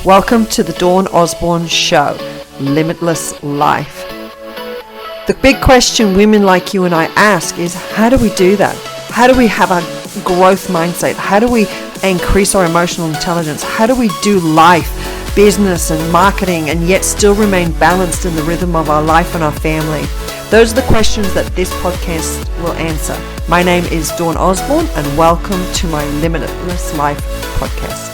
Welcome to the Dawn Osborne Show, Limitless Life. The big question women like you and I ask is, how do we do that? How do we have a growth mindset? How do we increase our emotional intelligence? How do we do life, business and marketing, and yet still remain balanced in the rhythm of our life and our family? Those are the questions that this podcast will answer. My name is Dawn Osborne, and welcome to my Limitless Life podcast.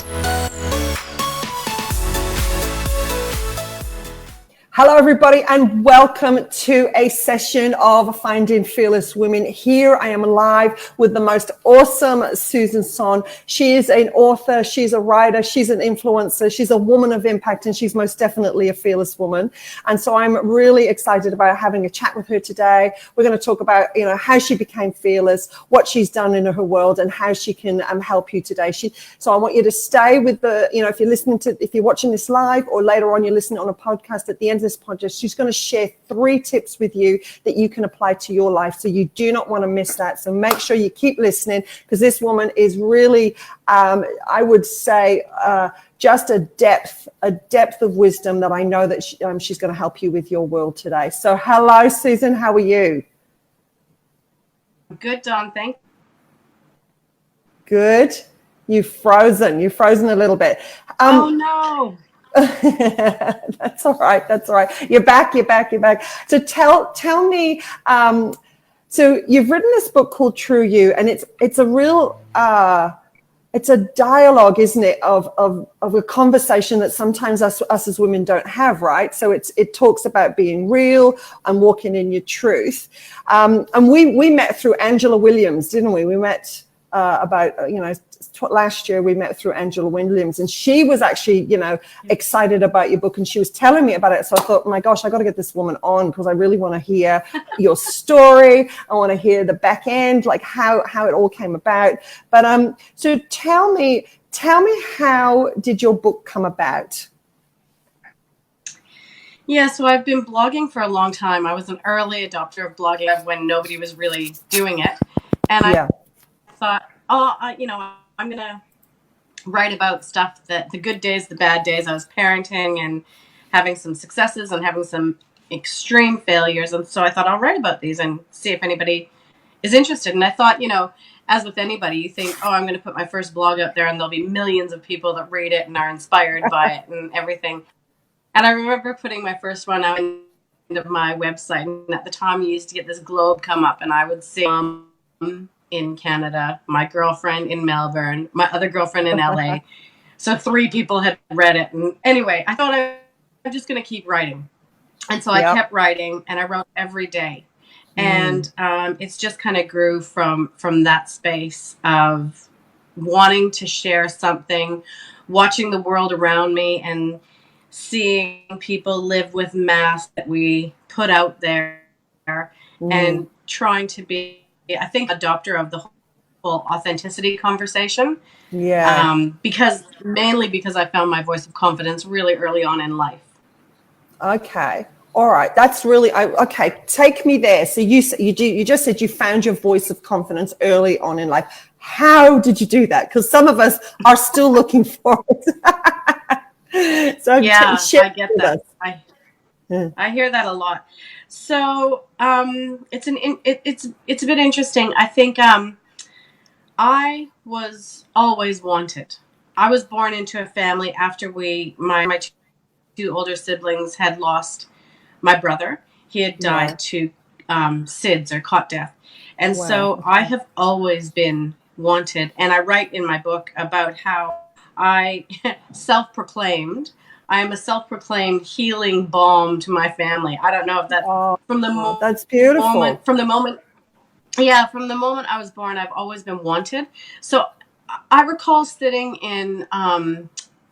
Hello, everybody, and welcome to a session of Finding Fearless Women. Here I am live with the most awesome Sohn. She is an author, she's a writer, she's an influencer, she's a woman of impact, and she's most definitely a fearless woman. And so I'm really excited about having a chat with her today. We're going to talk about, how she became fearless, what she's done in her world, and how she can help you today. So I want you to stay with if you're watching this live or later on you're listening on a podcast, at the end of this podcast, she's going to share 3 tips with you that you can apply to your life. So you do not want to miss that. So make sure you keep listening, because this woman is really, I would say, just a depth of wisdom that I know that she's going to help you with your world today. So hello, Susan. How are you? Good, Dawn. Thanks. Good. You've frozen a little bit. Oh, no. That's all right. You're back. So tell me, so you've written this book called True You, and it's a real, it's a dialogue, isn't it, of a conversation that sometimes us as women don't have, right? So it talks about being real and walking in your truth. And we met through Angela Williams, didn't we? We met last year. We met through Angela Williams, and she was actually, excited about your book, and she was telling me about it. So I thought, oh my gosh, I got to get this woman on, because I really want to hear your story. I want to hear the back end, like how it all came about. But so tell me, how did your book come about? Yeah, so I've been blogging for a long time. I was an early adopter of blogging when nobody was really doing it, and I thought, I'm going to write about stuff, that the good days, the bad days. I was parenting and having some successes and having some extreme failures. And so I thought, I'll write about these and see if anybody is interested. And I thought, as with anybody, you think, I'm going to put my first blog out there and there'll be millions of people that read it and are inspired by it and everything. And I remember putting my first one out on my website. And at the time, you used to get this globe come up, and I would see in Canada, my girlfriend in Melbourne, my other girlfriend in LA. So 3 people had read it. And anyway, I thought I'm just going to keep writing. And so I kept writing, and I wrote every day. And it's just kind of grew from that space of wanting to share something, watching the world around me and seeing people live with masks that we put out there and trying to be, I think, adopter of the whole authenticity conversation. Yeah. Because I found my voice of confidence really early on in life. Okay. All right. That's really, okay. Take me there. So you just said you found your voice of confidence early on in life. How did you do that? Because some of us are still looking for it. So yeah, I get that. I hear that a lot. So it's a bit interesting. I think I was always wanted. I was born into a family after my 2 older siblings had lost my brother. He had died to SIDS, or cot death. And so I have always been wanted. And I write in my book about how I I am a self-proclaimed healing balm to my family. I don't know if that that's beautiful. From the moment I was born, I've always been wanted. So I recall sitting in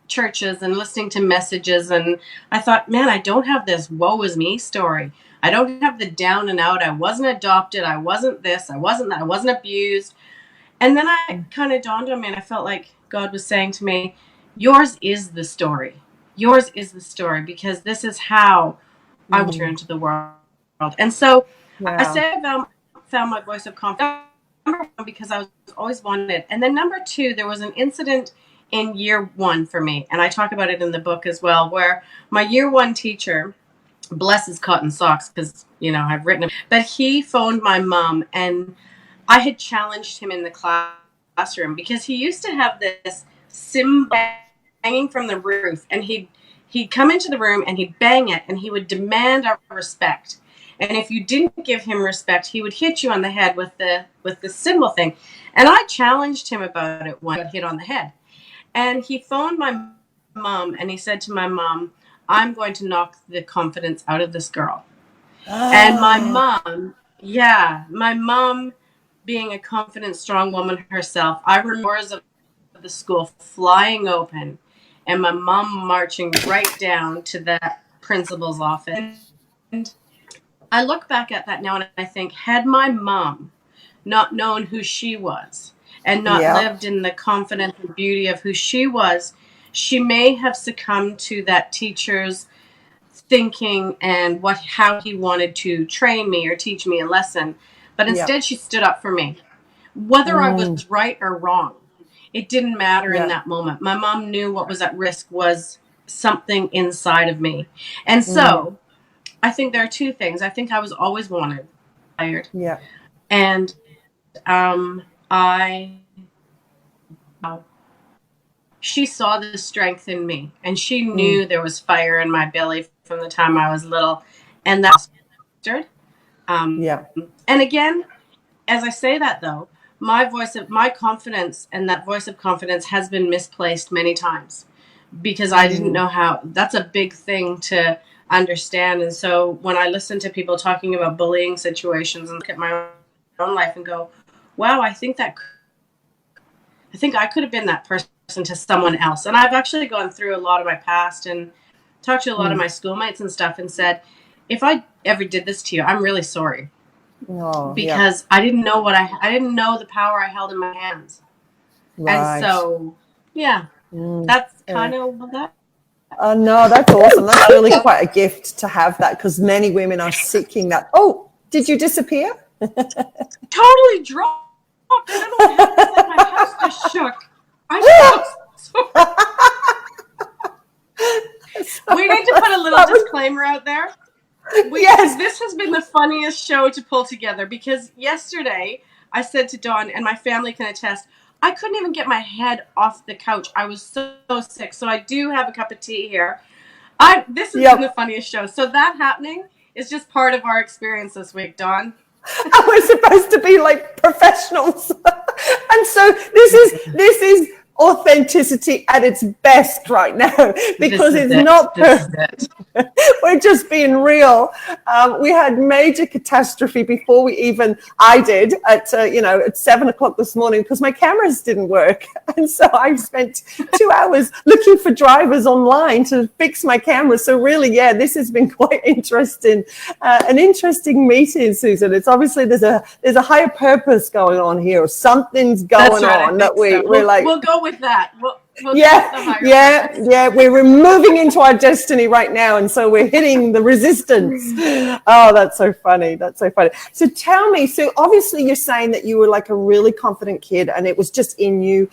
churches and listening to messages, and I thought, man, I don't have this woe is me story. I don't have the down and out. I wasn't adopted. I wasn't this. I wasn't that. I wasn't abused. And then I kind of dawned on me, and I felt like God was saying to me, yours is the story. Yours is the story, because this is how I will turn into the world. And so I say I found my voice of confidence, number 1, because I was always wanted. And then number 2, there was an incident in year one for me. And I talk about it in the book as well, where my year one teacher, bless his cotton socks, because, I've written him, but he phoned my mom, and I had challenged him in the classroom because he used to have this cymbal hanging from the roof, and he'd come into the room and he'd bang it, and he would demand our respect. And if you didn't give him respect, he would hit you on the head with the cymbal thing. And I challenged him about it when I got hit on the head. And he phoned my mom, and he said to my mom, I'm going to knock the confidence out of this girl. Oh. And my mom, being a confident, strong woman herself, I remember doors of the school flying open, and my mom marching right down to that principal's office. And I look back at that now, and I think, had my mom not known who she was and not lived in the confidence and beauty of who she was, she may have succumbed to that teacher's thinking and how he wanted to train me or teach me a lesson. But instead, she stood up for me. Whether I was right or wrong, it didn't matter in that moment. My mom knew what was at risk was something inside of me. And so I think there are two things. I think I was always wanted, tired. Yeah. And she saw the strength in me, and she knew there was fire in my belly from the time I was little. And that's and again, as I say that, though, my confidence and that voice of confidence has been misplaced many times because I didn't know how. That's a big thing to understand. And so when I listen to people talking about bullying situations and look at my own life and go, wow, I think I could have been that person to someone else. And I've actually gone through a lot of my past and talked to a lot of my schoolmates and stuff and said, if I ever did this to you, I'm really sorry. Because I didn't know I didn't know the power I held in my hands. Right. And so, that's kind of that. No, that's awesome. That's really quite a gift to have that, because many women are seeking that. Oh, did you disappear? Totally dropped. I don't know what happened. My house just shook. I'm so sorry. We need to put a little disclaimer out there. Yes, this has been the funniest show to pull together, because yesterday I said to Dawn, and my family can attest, I couldn't even get my head off the couch. I was so sick. So I do have a cup of tea here. This has been the funniest show. So that happening is just part of our experience this week, Dawn. We're supposed to be like professionals. And so this is authenticity at its best right now, because it's not perfect. We're just being real. We had major catastrophe before I did at 7:00 this morning, because my cameras didn't work. And so I spent 2 hours looking for drivers online to fix my camera. So really, this has been quite interesting, an interesting meeting, Susan. It's obviously there's a higher purpose going on here. Something's going on that we're like, we'll go with that. We'll we're moving into our destiny right now, and so we're hitting the resistance. Oh, that's so funny. So tell me, so obviously you're saying that you were like a really confident kid, and it was just in you.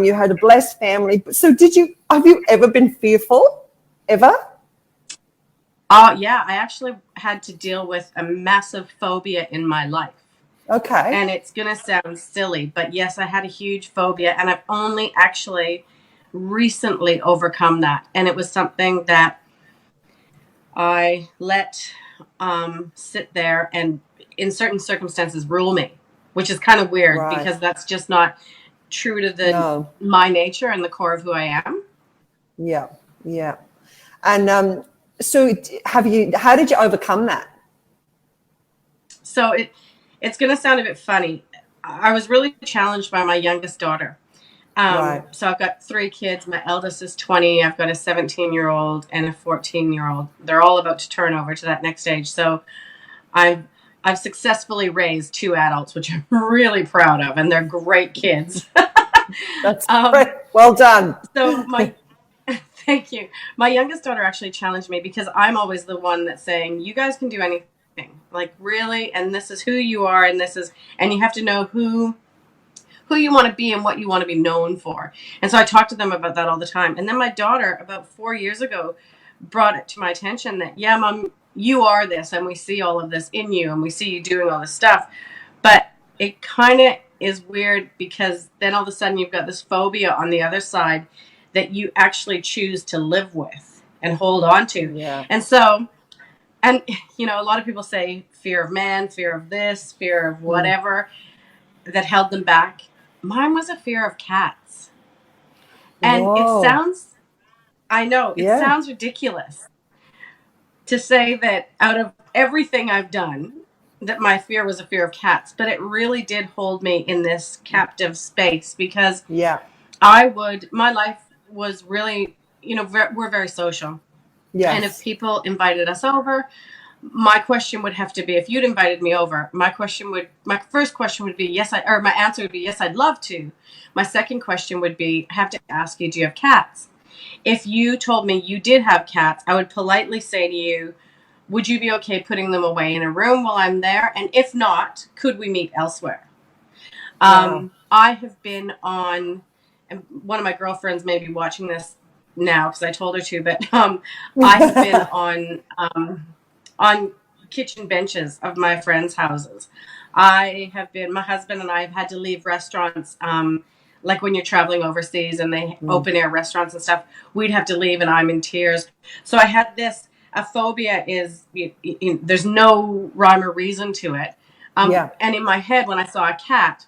You had a blessed family. So have you ever been fearful? Ever? I actually had to deal with a massive phobia in my life. Okay. And it's going to sound silly, but yes, I had a huge phobia, and I've only actually recently overcome that. And it was something that I let sit there and in certain circumstances rule me, which is kind of weird because that's just not true to my nature and the core of who I am. Yeah. And so how did you overcome that? So it's going to sound a bit funny. I was really challenged by my youngest daughter. So I've got 3 kids. My eldest is 20. I've got a 17-year-old and a 14-year-old. They're all about to turn over to that next age. So I've successfully raised 2 adults, which I'm really proud of, and they're great kids. That's great. Well done. So thank you. My youngest daughter actually challenged me, because I'm always the one that's saying, you guys can do anything. Like, really, and this is who you are, and you have to know who who you want to be and what you want to be known for. And so I talk to them about that all the time. And then my daughter, about 4 years ago, brought it to my attention that, yeah, Mom, you are this, and we see all of this in you, and we see you doing all this stuff. But it kind of is weird, because then all of a sudden you've got this phobia on the other side that you actually choose to live with and hold on to. Yeah. And so, and, you know, a lot of people say fear of man, fear of this, fear of whatever that held them back. Mine was a fear of cats. And Whoa. it sounds, I know, it sounds ridiculous to say that out of everything I've done, that my fear was a fear of cats, but it really did hold me in this captive space, because my life was really, you know, we're very social. Yes. And if people invited us over, my question would have to be, if you'd invited me over, my first question would be, my answer would be, yes, I'd love to. My second question would be, I have to ask you, do you have cats? If you told me you did have cats, I would politely say to you, would you be okay putting them away in a room while I'm there? And if not, could we meet elsewhere? I have been on, and one of my girlfriends may be watching this now because I told her to, but I have been on kitchen benches of my friends' houses. My husband and I have had to leave restaurants, like when you're traveling overseas and they open air restaurants and stuff, we'd have to leave and I'm in tears. So I had a phobia is, there's no rhyme or reason to it. And in my head, when I saw a cat,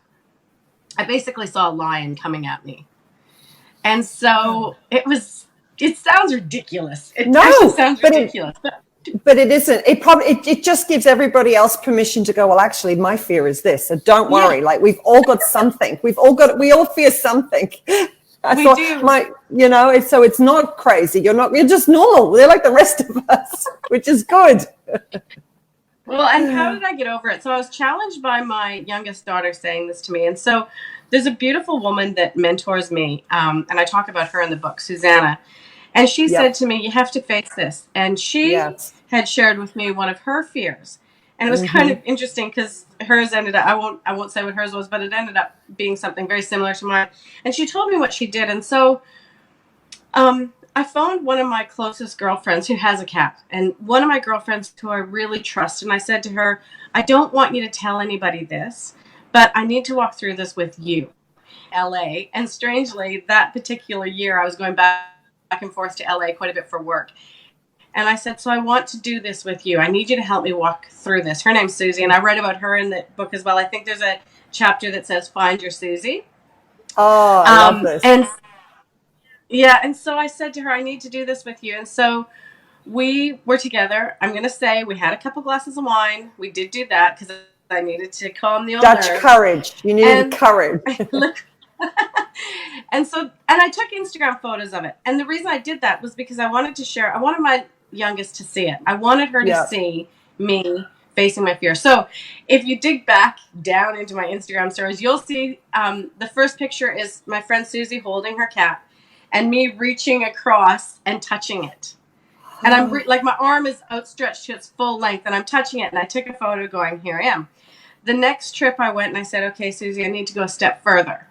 I basically saw a lion coming at me. And so it sounds ridiculous. It sounds ridiculous. But it isn't. It just gives everybody else permission to go, well, actually, my fear is this. So don't worry. Like, we've all got something. We all fear something. Do. So it's not crazy. You're just normal. They're like the rest of us, which is good. Well, and how did I get over it? So I was challenged by my youngest daughter saying this to me. And so there's a beautiful woman that mentors me. And I talk about her in the book, Susanna. And she said to me, you have to face this. And she had shared with me one of her fears. And it was kind of interesting, because hers ended up, I won't say what hers was, but it ended up being something very similar to mine. And she told me what she did. And so I phoned one of my closest girlfriends who has a cat, and one of my girlfriends who I really trust. And I said to her, I don't want you to tell anybody this, but I need to walk through this with you. LA. And strangely, that particular year, I was going back and forth to LA quite a bit for work. And I said, so I want to do this with you. I need you to help me walk through this. Her name's Susie, and I write about her in the book as well. I think there's a chapter that says, Find Your Susie. Oh, I love this. And so I said to her, I need to do this with you. And so we were together. I'm going to say we had a couple glasses of wine. We did do that because I needed to calm the old Dutch nerves. Courage. You needed courage. And I took Instagram photos of it. And the reason I did that was because I wanted my youngest to see it. I wanted her to see me facing my fear. So if you dig back down into my Instagram stories, you'll see the first picture is my friend Susie holding her cat and me reaching across and touching it. And I'm like, my arm is outstretched to its full length and I'm touching it. And I took a photo going, here I am. The next trip I went and I said, okay, Susie, I need to go a step further.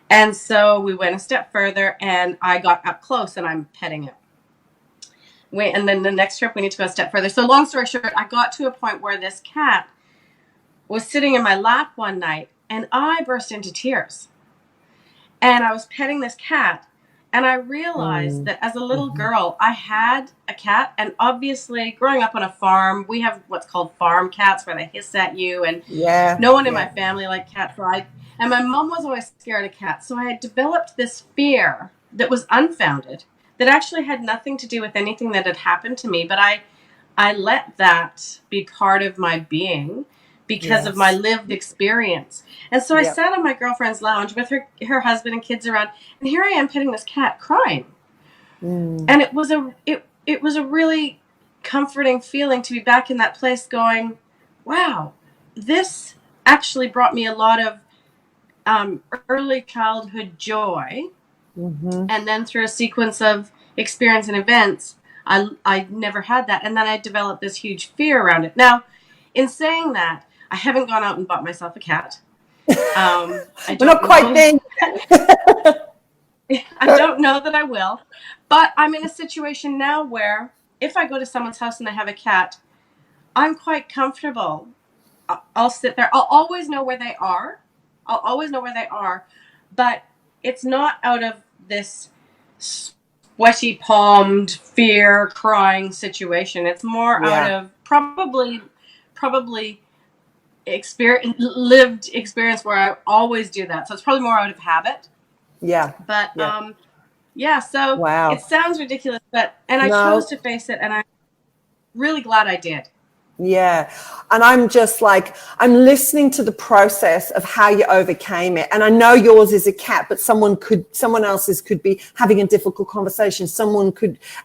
And so we went a step further and I got up close and I'm petting it. And then the next trip we need to go a step further. So long story short, I got to a point where this cat was sitting in my lap one night and I burst into tears. And I was petting this cat and I realized that as a little girl, I had a cat. And obviously growing up on a farm, we have what's called farm cats where they hiss at you. And no one in my family liked cats. And my mom was always scared of cats. So I had developed this fear that was unfounded, that actually had nothing to do with anything that had happened to me. But I let that be part of my being because of my lived experience. And so I sat on my girlfriend's lounge with her husband and kids around, and here I am petting this cat crying. And it was a really comforting feeling to be back in that place going, wow, this actually brought me a lot of early childhood joy. And then through a sequence of experience and events, I never had that. And then I developed this huge fear around it. Now, in saying that, I haven't gone out and bought myself a cat. I We're not don't quite know. there. I don't know that I will, but I'm in a situation now where if I go to someone's house and they have a cat, I'm quite comfortable. I'll sit there. I'll always know where they are. I'll always know where they are, but it's not out of this sweaty palmed fear crying situation. It's more out Yeah, of probably lived experience where I always do that. So it's probably more out of habit. yeah, But yeah. yeah, so it Wow. sounds ridiculous, and I chose No, to face it, and I'm really glad I did. yeah. And I'm just like, I'm listening to the process of how you overcame it. And I know yours is a cat, but someone else's could be having a difficult conversation. Someone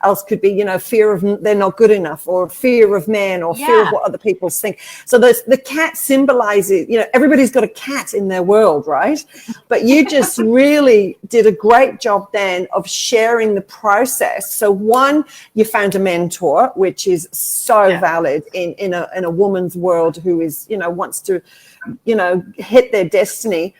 else could be, fear of they're not good enough, or fear of men, or fear of Yeah, what other people think. So the cat symbolizes, everybody's got a cat in their world, right? But you just really did a great job then of sharing the process. So one, you found a mentor, which is so yeah, valid in a woman's world who is, wants to, hit their destiny.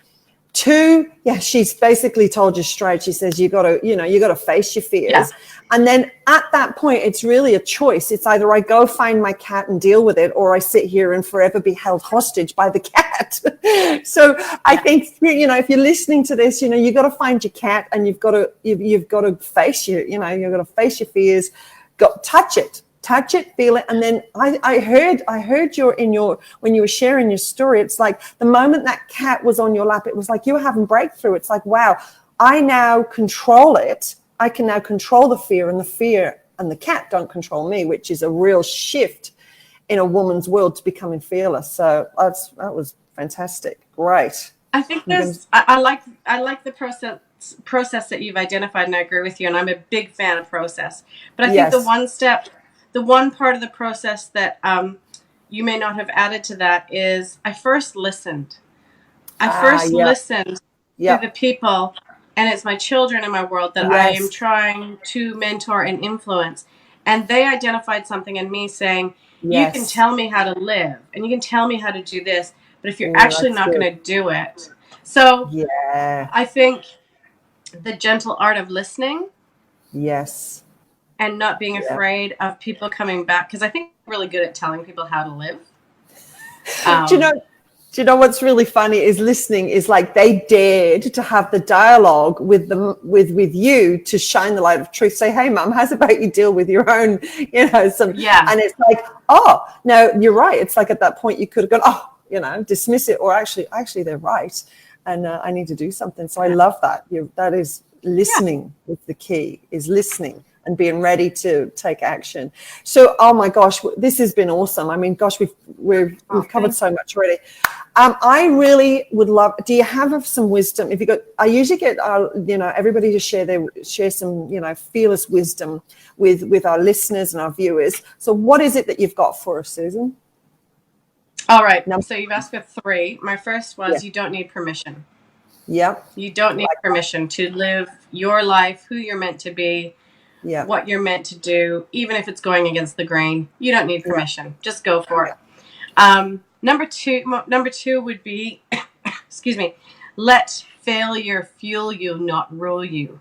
Two, yeah, she's basically told you straight. She says you got to face your yeah, fears. And then at that point, it's really a choice. It's either I go find my cat and deal with it, or I sit here and forever be held hostage by the cat. So I yeah, think, if you're listening to this, you got to find your cat, and you've got to face you've got to face your fears. Touch it, feel it. And then I heard when you were sharing your story, it's like the moment that cat was on your lap, it was like you were having breakthrough. It's like, wow, I now control it. I can now control the fear and the cat don't control me, which is a real shift in a woman's world to becoming fearless. So that was fantastic. Great. I think I like the process that you've identified, and I agree with you. And I'm a big fan of process. But I think Yes. the one part of the process that you may not have added to that is I first listened. I first Yeah. listened to the Yeah. people, and it's my children in my world that I am Yes. trying to mentor and influence. And they identified something in me saying, you can Yes. tell me how to live and you can tell me how to do this, but if you're Oh, actually that's not good. going to do it. So Yeah. I think the gentle art of listening Yes. and not being Yeah. afraid of people coming back, because I think I'm really good at telling people how to live. Do you know? Do you know what's really funny is listening is like they dared to have the dialogue with them with you to shine the light of truth. Say, hey, mum, how's about you deal with your own, Yeah, and it's like, oh, no, you're right. It's like at that point you could have gone, oh, dismiss it, or actually they're right, and I need to do something. So I yeah, love that. That is yeah. listening is the key. Is listening and being ready to take action. So, oh my gosh, this has been awesome. I mean, gosh, we've Oh, covered thank so you. much already. I really would love. Do you have some wisdom? If you got, I usually get, everybody to share some, fearless wisdom with our listeners and our viewers. So, what is it that you've got for us, Susan? All right. Number, So you've asked for three. My first yeah, was you don't need permission. yeah, You don't need like that. permission to live your life, who you're meant to be, Yeah, what you're meant to do, even if it's going against the grain. You don't need yeah, permission. Just go for yeah, it. Number two would be, excuse me, let failure fuel you, not rule you,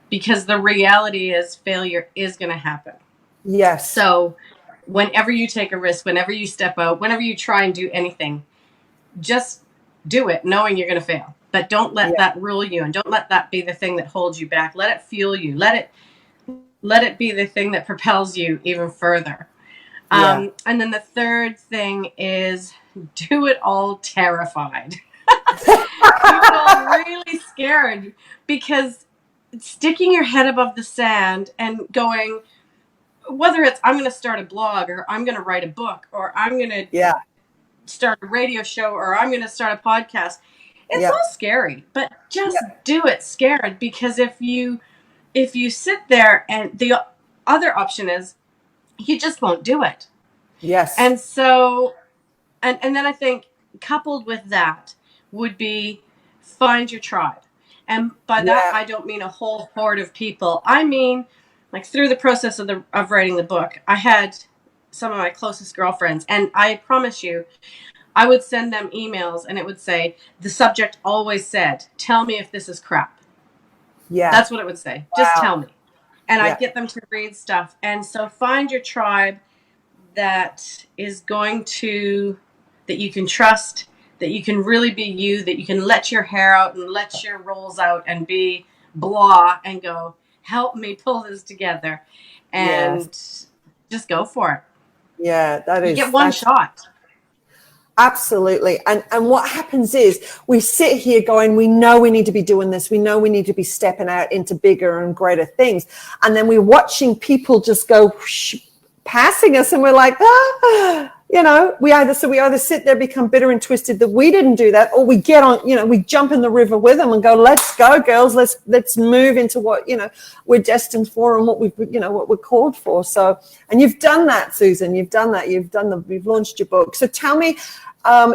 because the reality is failure is going to happen. yes, So, whenever you take a risk, whenever you step out, whenever you try and do anything, just do it knowing you're going to fail. But don't let yeah, that rule you, and don't let that be the thing that holds you back. Let it fuel you. Let it be the thing that propels you even further. yeah, And then the third thing is do it all terrified. Do it all really scared, because sticking your head above the sand and going, whether it's I'm going to start a blog, or I'm going to write a book, or I'm going to yeah, start a radio show, or I'm going to start a podcast. It's yeah, all scary, but just yeah, do it scared, because if you sit there, and the other option is you just won't do it. yes, And so and then I think coupled with that would be find your tribe. And by that yeah, I don't mean a whole horde of people. I mean, like, through the process of writing the book, I had some of my closest girlfriends, and I promise you, I would send them emails and it would say, the subject always said, tell me if this is crap. Yeah. That's what it would say. Just tell me. And Yeah. I'd get them to read stuff. And so find your tribe that is going to, that you can trust, that you can really be you, that you can let your hair out and let your rolls out and be blah and go, help me pull this together. And just go for it. Yeah, that is. You get one shot. Absolutely. And what happens is we sit here going, we know we need to be doing this. We know we need to be stepping out into bigger and greater things. And then we're watching people just go whoosh, passing us, and we're like, you know, we either sit there, become bitter and twisted that we didn't do that, or we get on, you know, we jump in the river with them and go, let's go, girls, let's move into what, you know, we're destined for and what what we're called for. So, and you've done that, Susan. You've done that. You've launched your book. So tell me,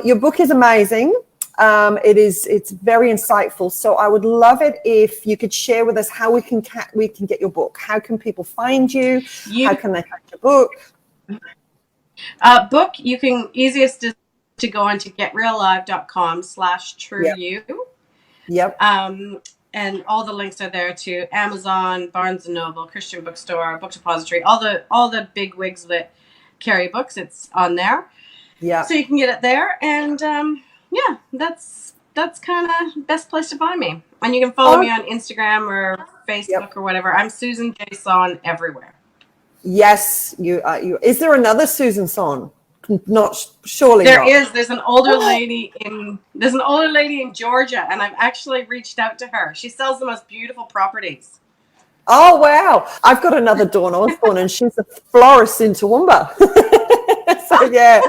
your book is amazing. It's very insightful. So I would love it if you could share with us how we can get your book. How can people find you? How can they find your book? Book, you can easiest is to go on to getreallive.com/trueyou. Yep. And all the links are there to Amazon, Barnes & Noble, Christian Bookstore, Book Depository, all the big wigs that carry books. It's on there. Yeah. So you can get it there. And that's kind of best place to find me. And you can follow me on Instagram or Facebook or whatever. I'm Susan J. Sohn everywhere. Yes, you are. Is there another Susan Sohn? Not surely. There is. There's an older lady in Georgia, and I've actually reached out to her. She sells the most beautiful properties. Oh wow! I've got another Dawn Osborne, and she's a florist in Toowoomba. So yeah,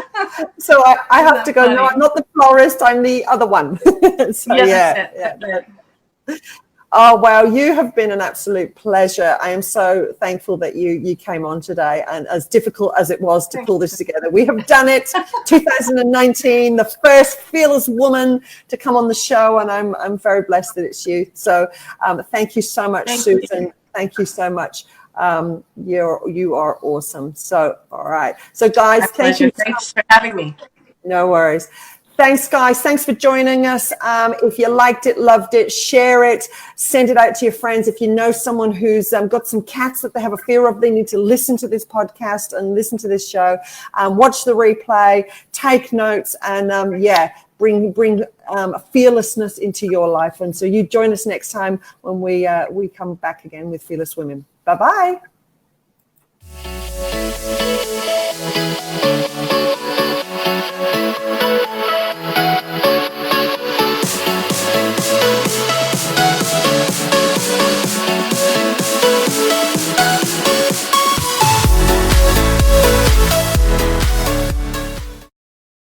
so I have to go. Funny? No, I'm not the florist. I'm the other one. So that's it. Oh, wow. You have been an absolute pleasure. I am so thankful that you came on today, and as difficult as it was to pull this together, we have done it. 2019, the first fearless woman to come on the show, and I'm very blessed that it's you. So thank you so much, Susan. Thank you so much. You are awesome. So, all right. So guys, thank you. Thanks for having me. No worries. Thanks, guys. Thanks for joining us. If you liked it, loved it, share it, send it out to your friends. If you know someone who's got some cats that they have a fear of, they need to listen to this podcast and listen to this show. Watch the replay, take notes, and bring fearlessness into your life. And so you join us next time when we come back again with Fearless Women. Bye-bye.